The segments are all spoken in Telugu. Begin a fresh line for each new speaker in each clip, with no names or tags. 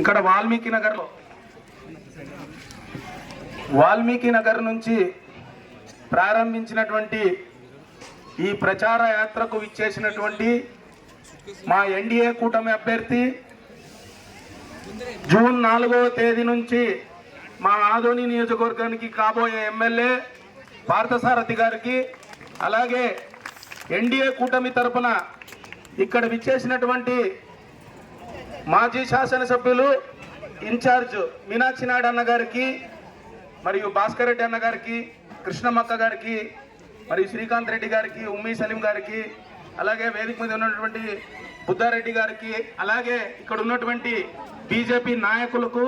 ఇక్కడ వాల్మీకి నగర్ నుంచి ప్రారంభించినటువంటి ఈ ప్రచార యాత్రకు విచ్చేసినటువంటి మా ఎన్డీఏ కూటమి అభ్యర్థి జూన్ 4వ తేదీ నుంచి మా ఆదోని నియోజకవర్గానికి కాబోయే ఎమ్మెల్యే పార్థసారథి గారికి, అలాగే ఎన్డీఏ కూటమి తరపున ఇక్కడ విచ్చేసినటువంటి మాజీ శాసనసభ్యులు ఇన్ఛార్జ్ మీనాక్షి నాయుడు అన్న గారికి, మరియు భాస్కర్ రెడ్డి అన్న గారికి, కృష్ణమక్క గారికి, మరియు శ్రీకాంత్ రెడ్డి గారికి, ఉమ్మీ సలీం గారికి, అలాగే వేదిక మీద ఉన్నటువంటి బుద్ధారెడ్డి గారికి, అలాగే ఇక్కడ ఉన్నటువంటి బీజేపీ నాయకులకు,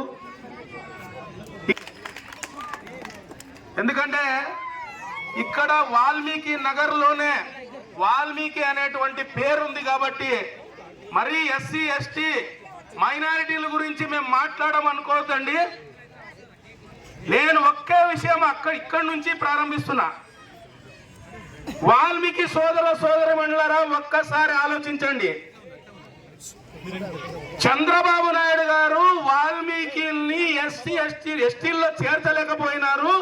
ఎందుకంటే ఇక్కడ వాల్మీకి నగర్లోనే వాల్మీకి అనేటువంటి పేరుంది కాబట్టి మరి ఎస్సీ ఎస్టీ మైనారిటీల గురించి మేము మాట్లాడమనుకోవద్దండి. నేను ఒకే విషయం ఇక్కడి నుంచి ప్రారంభిస్తున్నా. వాల్మీకి సోదరమణులారా, ఒక్కసారి ఆలోచించండి. చంద్రబాబు నాయుడు గారు వాల్మీకిని ఎస్టీల్లో చేర్చలేకపోయినారు.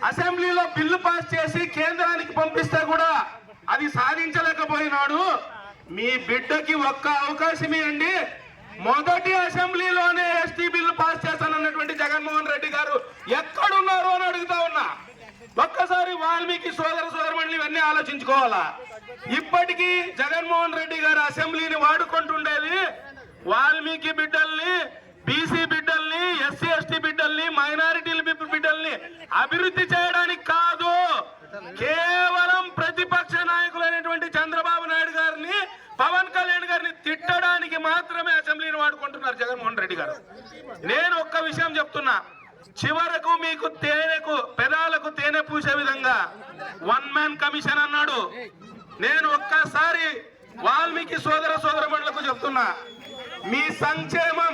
అసెంబ్లీలో బిల్లు పాస్ చేసి కేంద్రానికి పంపిస్తే కూడా అది సాధించలేకపోయినాడు. మీ బిడ్డకి ఒక్క అవకాశం ఇవ్వండి. మొదటి అసెంబ్లీలోనే ఎస్టీ బిల్లు పాస్ చేస్తానన్నటువంటి జగన్మోహన్ రెడ్డి గారు ఎక్కడున్నారు అని అడుగుతా ఉన్నా. ఒక్కసారి వాల్మీకి సోదరమణులు ఇవన్నీ ఆలోచించుకోవాలా. ఇప్పటికీ జగన్మోహన్ రెడ్డి గారు అసెంబ్లీని వాడుకుంటుండేది వాల్మీకి బిడ్డల్ని, బీసీ బిడ్డల్ని, ఎస్సీ ఎస్టీ బిడ్డల్ని, మైనారిటీల బిడ్డల్ని అభివృద్ధి చేయడానికి కాదు, కేవలం ప్రతిపక్ష నాయకులైనటువంటి చంద్రబాబు నాయుడు గారిని, పవన్ కళ్యాణ్ గారిని తిట్టడానికి మాత్రమే అసెంబ్లీని వాడుకుంటున్నారు జగన్మోహన్ రెడ్డి గారు. నేను ఒక్క విషయం చెప్తున్నా, చివరకు మీకు పెదాలకు తేనె పూసే విధంగా వన్ మ్యాన్ కమిషన్ అన్నాడు. నేను ఒక్కసారి వాల్మీకి సోదరమణులకు చెప్తున్నా, మీ సంక్షేమం,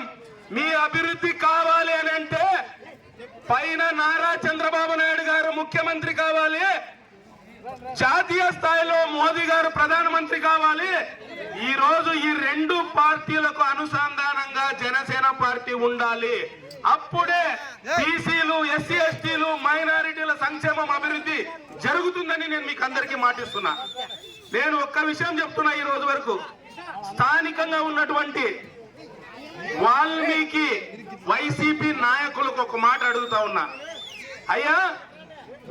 మీ అభివృద్ధి కావాలి అని అంటే పైన నారా చంద్రబాబు నాయుడు గారు ముఖ్యమంత్రి కావాలి, జాతీయ స్థాయిలో మోదీ గారు ప్రధానమంత్రి కావాలి. ఈ రోజు ఈ రెండు పార్టీలకు అనుసంధానంగా జనసేన పార్టీ ఉండాలి. అప్పుడే బీసీలు, ఎస్సీ ఎస్టీలు, మైనారిటీల సంక్షేమం, అభివృద్ధి జరుగుతుందని నేను మీకు అందరికీ మాటిస్తున్నా. నేను ఒక్క విషయం చెప్తున్నా, ఈ రోజు వరకు స్థానికంగా ఉన్నటువంటి వాల్మీకి వైసీపీ నాయకులకు ఒక మాట అడుగుతా ఉన్నా. అయ్యా,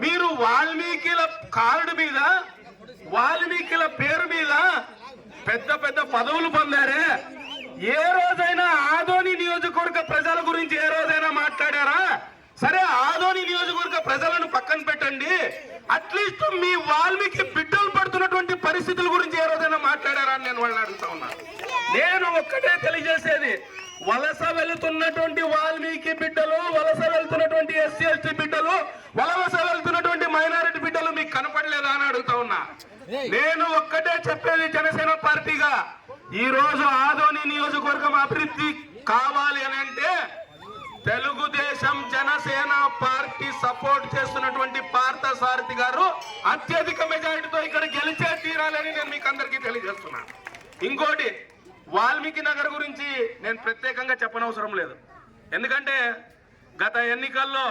మీరు వాల్మీకిల కార్డు మీద, వాల్మీకిల పేరు మీద పెద్ద పెద్ద పదవులు పొందారే, ఏ రోజైనా ఆదోని నియోజకవర్గ ప్రజల గురించి ఏ రోజైనా మాట్లాడారా? సరే, ఆదోని నియోజకవర్గ ప్రజలను పక్కన పెట్టండి, అట్లీస్ట్ మీ వాల్మీకి బిడ్డలు పడుతున్నటువంటి పరిస్థితుల గురించి ఏ రోజైనా మాట్లాడారా అని నేను వాళ్ళని అడుగుతా ఉన్నా. నేను ఒక్కటే తెలియజేసేది, వలస వెళుతున్నటువంటి వాల్మీకి బిడ్డలు, వలస వెళ్తున్నటువంటి ఎస్సీ ఎస్టీ బిడ్డలు, వలస వెళ్తున్నటువంటి మైనారిటీ బిడ్డలు మీకు కనపడలేదా అని అడుగుతా ఉన్నా. నేను ఒక్కటే చెప్పేది, జనసేన పార్టీగా ఈ రోజు ఆదోని నియోజకవర్గం అభివృద్ధి కావాలి అని అంటే తెలుగుదేశం జనసేన పార్టీ సపోర్ట్ చేస్తున్నటువంటి పార్థసారథి గారు అత్యధిక మెజారిటీతో ఇక్కడ గెలిచే తీరాలని నేను మీకు అందరికీ తెలియజేస్తున్నా. ఇంకోటి, వాల్మీకి నగర్ గురించి నేను ప్రత్యేకంగా చెప్పనవసరం లేదు. ఎందుకంటే గత ఎన్నికల్లో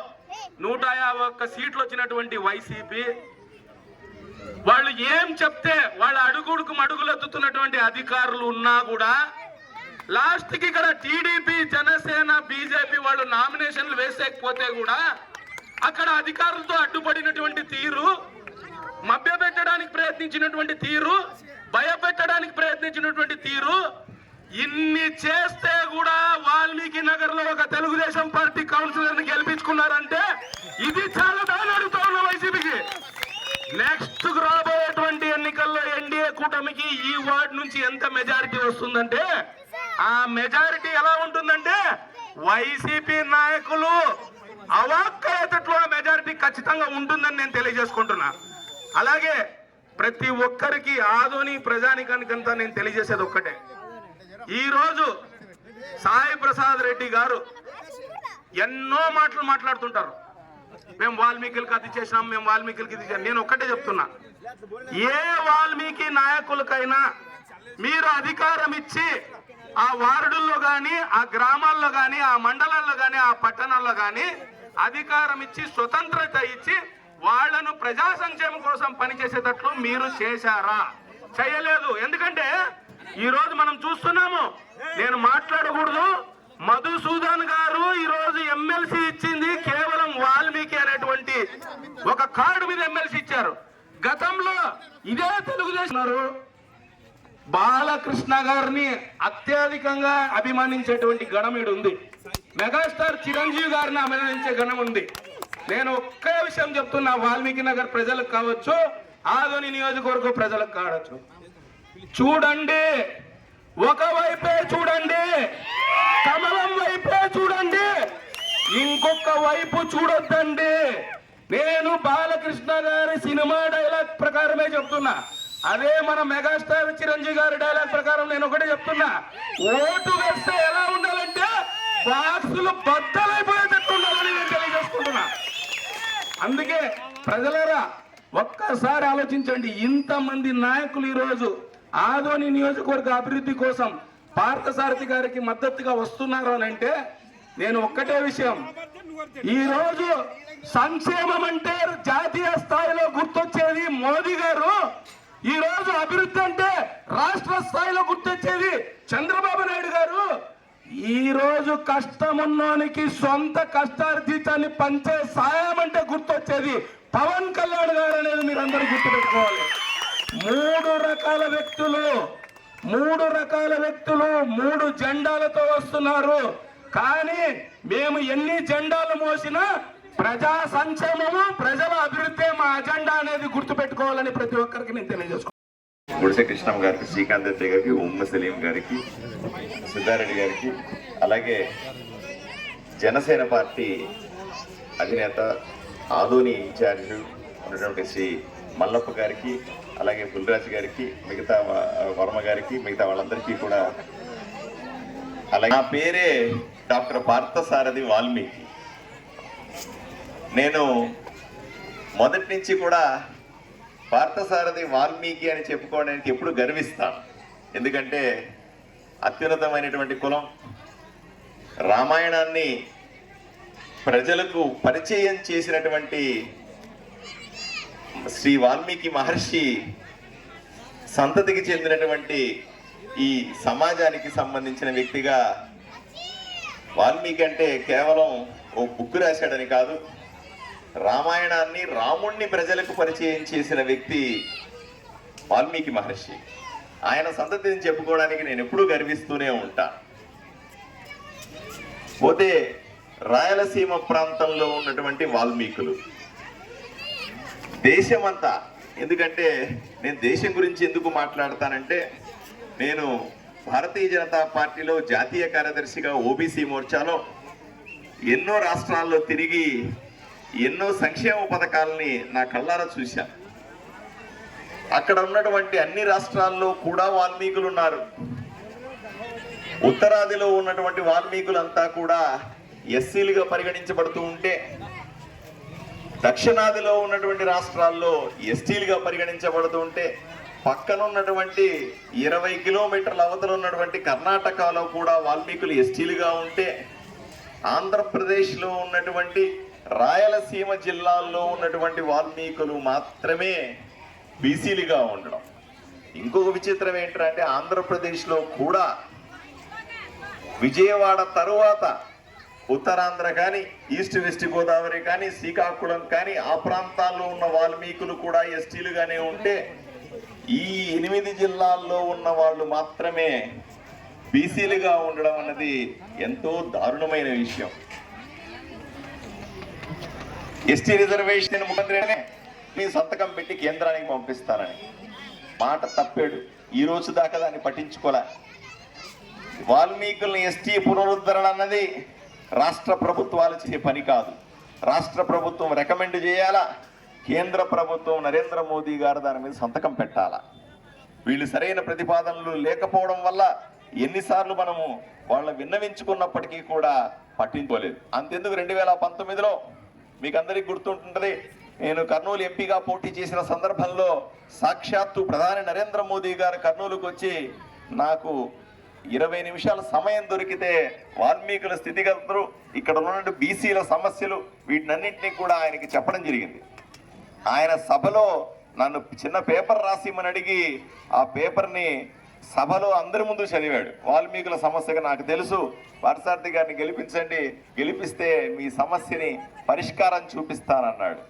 151 సీట్లు వచ్చినటువంటి వైసీపీ వాళ్ళు ఏం చెప్తే వాళ్ళ అడుగుడుకు మడుగులెత్తుతున్నటువంటి అధికారులు ఉన్నా కూడా లాస్ట్ కి ఇక్కడ టీడీపీ, జనసేన, బీజేపీ వాళ్ళు నామినేషన్లు వేసేకపోతే కూడా అక్కడ అధికారులతో అడ్డుపడినటువంటి తీరు, మభ్యపెట్టడానికి ప్రయత్నించినటువంటి తీరు, భయపెట్టడానికి ప్రయత్నించినటువంటి తీరు, ఇన్ని చేస్తే కూడా వాల్మీకి నగర్ లో ఒక తెలుగుదేశం పార్టీ కౌన్సిలర్ ని గెలిపించుకున్నారంటే ఇది చాలా బాగా అడుగుతా ఉన్న వైసీపీకి. నెక్స్ట్ రాబోయేటువంటి ఎన్నికల్లో ఎన్డీఏ కూటమికి ఈ వార్డు నుంచి ఎంత మెజారిటీ వస్తుందంటే, ఆ మెజారిటీ ఎలా ఉంటుందంటే వైసీపీ నాయకులు అవాక్కయ్యేటట్లు ఆ మెజారిటీ ఖచ్చితంగా ఉంటుందని నేను తెలియజేసుకుంటున్నా. అలాగే ప్రతి ఒక్కరికి, ఆదోని ప్రజానికానికంతా నేను తెలియజేసేది ఒక్కటే, ఈ రోజు సాయి ప్రసాద్ రెడ్డి గారు ఎన్నో మాటలు మాట్లాడుతుంటారు. మేము వాల్మీకిలకు అది చేసినాం, మేము వాల్మీకిలకి ఇది చేసినాం. నేను ఒక్కటే చెప్తున్నా, ఏ వాల్మీకి నాయకులకైనా మీరు అధికారం ఇచ్చి ఆ వార్డుల్లో కానీ, ఆ గ్రామాల్లో కానీ, ఆ మండలాల్లో కానీ, ఆ పట్టణాల్లో కానీ అధికారం ఇచ్చి స్వతంత్రత ఇచ్చి వాళ్లను ప్రజా సంక్షేమం కోసం పనిచేసేటట్లు మీరు చేశారా? చేయలేదు. ఎందుకంటే ఈ రోజు మనం చూస్తున్నాము, నేను మాట్లాడకూడదు, మధుసూదన్ గారు ఈ రోజు ఎమ్మెల్సీ ఇచ్చింది కేవలం వాల్మీకి అనేటువంటి ఒక కార్డు మీద ఎమ్మెల్సీ ఇచ్చారు. గతంలో ఇదే తెలుగుదేశం బాలకృష్ణ గారిని అత్యధికంగా అభిమానించేటువంటి గణం ఈడు ఉంది. మెగాస్టార్ చిరంజీవి గారిని అభిమానించే గణం ఉంది. నేను ఒక్క విషయం చెప్తున్నా, వాల్మీకి నగర్ ప్రజలకు కావచ్చు, ఆదోని నియోజకవర్గ ప్రజలకు కావచ్చు, చూడండి, ఒకవైపే చూడండి, కమలం వైపే చూడండి, ఇంకొక వైపు చూడొద్దండి. నేను బాలకృష్ణ గారి సినిమా డైలాగ్ ప్రకారమే చెప్తున్నా. అదే మన మెగాస్టార్ చిరంజీవి గారి డైలాగ్ ప్రకారం నేను ఒకటే చెప్తున్నా, ఓటు వేస్తే ఎలా ఉండాలంటే బాక్సులు బద్దలైపోయేటట్టు ఉండాలని నేను తెలియజేసుకుంటున్నా. అందుకే ప్రజలరా ఒక్కసారి ఆలోచించండి, ఇంతమంది నాయకులు ఈరోజు ఆదోని నియోజకవర్గ అభివృద్ధి కోసం పార్థసారథి గారికి మద్దతుగా వస్తున్నారు అని అంటే నేను ఒక్కటే విషయం, ఈ రోజు సంక్షేమం అంటే జాతీయ స్థాయిలో గుర్తొచ్చేది మోదీ గారు, ఈ రోజు అభివృద్ధి అంటే రాష్ట్ర స్థాయిలో గుర్తొచ్చేది చంద్రబాబు నాయుడు గారు, ఈ రోజు కష్టమున్నోనికి సొంత కష్టార్జితాన్ని పంచే సాయం అంటే గుర్తొచ్చేది పవన్ కళ్యాణ్ గారు అనేది మీరందరూ గుర్తుపెట్టుకోవాలి. మూడు రకాల వ్యక్తులు మూడు జెండాలతో వస్తున్నారు. కానీ మేము ఎన్ని జెండాలు మోసినా ప్రజా సంక్షేమము, ప్రజల అభివృద్ధి మా అజెండా అనేది గుర్తుపెట్టుకోవాలని ప్రతి ఒక్కరికి నేను తెలియజేసుకుంటాను.
గుడిసె కృష్ణం గారికి, శ్రీకాంత్ అత్తయ్య గారికి, ఉమ్మ సలీం గారికి, సిద్ధారెడ్డి గారికి, అలాగే జనసేన పార్టీ అధినేత ఆదోని ఇన్ఛార్జ్ ఉన్నటువంటి శ్రీ మల్లప్ప గారికి, అలాగే బుల్రాజు గారికి, మిగతా వర్మ గారికి, మిగతా వాళ్ళందరికీ కూడా, అలాగే నా పేరే డాక్టర్ పార్థసారథి వాల్మీకి. నేను మొదటి నుంచి కూడా పార్థసారథి వాల్మీకి అని చెప్పుకోవడానికి ఎప్పుడు గర్విస్తాను. ఎందుకంటే అత్యున్నతమైనటువంటి కులం, రామాయణాన్ని ప్రజలకు పరిచయం చేసినటువంటి శ్రీ వాల్మీకి మహర్షి సంతతికి చెందినటువంటి ఈ సమాజానికి సంబంధించిన వ్యక్తిగా వాల్మీకి అంటే కేవలం ఓ బుక్ రాశాడని కాదు, రామాయణాన్ని, రాముణ్ణి ప్రజలకు పరిచయం చేసిన వ్యక్తి వాల్మీకి మహర్షి. ఆయన సంతతిని చెప్పుకోవడానికి నేను ఎప్పుడూ గర్విస్తూనే ఉంటా. పోతే రాయలసీమ ప్రాంతంలో ఉన్నటువంటి వాల్మీకులు దేశమంతా, ఎందుకంటే నేను దేశం గురించి ఎందుకు మాట్లాడతానంటే, నేను భారతీయ జనతా పార్టీలో జాతీయ కార్యదర్శిగా ఓబీసీ మోర్చాలో ఎన్నో రాష్ట్రాల్లో తిరిగి ఎన్నో సంక్షేమ పథకాలని నా కళ్ళారా చూశాను. అక్కడ ఉన్నటువంటి అన్ని రాష్ట్రాల్లో కూడా వాల్మీకులు ఉన్నారు. ఉత్తరాదిలో ఉన్నటువంటి వాల్మీకులంతా కూడా ఎస్సీలుగా పరిగణించబడుతూ ఉంటే, దక్షిణాదిలో ఉన్నటువంటి రాష్ట్రాల్లో ఎస్టీలుగా పరిగణించబడుతూ ఉంటే, పక్కన ఉన్నటువంటి 20 కిలోమీటర్ల అవతల ఉన్నటువంటి కర్ణాటకలో కూడా వాల్మీకులు ఎస్టీలుగా ఉంటే, ఆంధ్రప్రదేశ్లో ఉన్నటువంటి రాయలసీమ జిల్లాల్లో ఉన్నటువంటి వాల్మీకులు మాత్రమే బీసీలుగా ఉండడం. ఇంకొక విచిత్రం ఏంటంటే, ఆంధ్రప్రదేశ్లో కూడా విజయవాడ తరువాత ఉత్తరాంధ్ర కానీ, ఈస్ట్ వెస్ట్ గోదావరి కానీ, శ్రీకాకుళం కానీ, ఆ ప్రాంతాల్లో ఉన్న వాల్మీకులు కూడా ఎస్టీలుగానే ఉంటే, ఈ 8 జిల్లాల్లో ఉన్న వాళ్ళు మాత్రమే బీసీలుగా ఉండడం అన్నది ఎంతో దారుణమైన విషయం. ఎస్టీ రిజర్వేషన్ ముఖ్యమంత్రి మీ సంతకం పెట్టి కేంద్రానికి పంపిస్తానని మాట తప్పాడు. ఈ రోజు దాకా దాన్ని పట్టించుకోలే. వాల్మీకుల్ని ఎస్టీ పునరుద్ధరణ అన్నది రాష్ట్ర ప్రభుత్వాలు చేసే పని కాదు. రాష్ట్ర ప్రభుత్వం రికమెండ్ చేయాలా, కేంద్ర ప్రభుత్వం నరేంద్ర మోదీ గారు దాని మీద సంతకం పెట్టాలా. వీళ్ళు సరైన ప్రతిపాదనలు లేకపోవడం వల్ల ఎన్నిసార్లు మనము వాళ్ళని విన్నవించుకున్నప్పటికీ కూడా పట్టించుకోలేదు. అంతెందుకు 2019లో మీకు అందరికీ గుర్తుంటుంది, నేను కర్నూలు ఎంపీగా పోటీ చేసిన సందర్భంలో సాక్షాత్తు ప్రధాని నరేంద్ర మోదీ గారు కర్నూలుకు వచ్చి నాకు 20 నిమిషాల సమయం దొరికితే వాల్మీకుల స్థితిగతులు, ఇక్కడ ఉన్న బీసీల సమస్యలు, వీటినన్నింటినీ కూడా ఆయనకి చెప్పడం జరిగింది. ఆయన సభలో నన్ను చిన్న పేపర్ రాసిమని అడిగి ఆ పేపర్ని సభలో అందరి ముందు చదివాడు. వాల్మీకుల సమస్యగా నాకు తెలుసు, పార్థసారథి గారిని గెలిపించండి, గెలిపిస్తే మీ సమస్యని పరిష్కారం చూపిస్తానన్నాడు.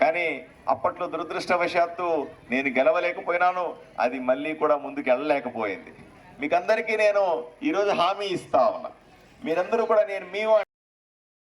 కానీ అప్పట్లో దురదృష్టవశాత్తు నేను గెలవలేకపోయినాను, అది మళ్ళీ కూడా ముందుకు వెళ్ళలేకపోయింది. మీకందరికీ నేను ఈరోజు హామీ ఇస్తా ఉన్నా, మీరందరూ కూడా నేను మీ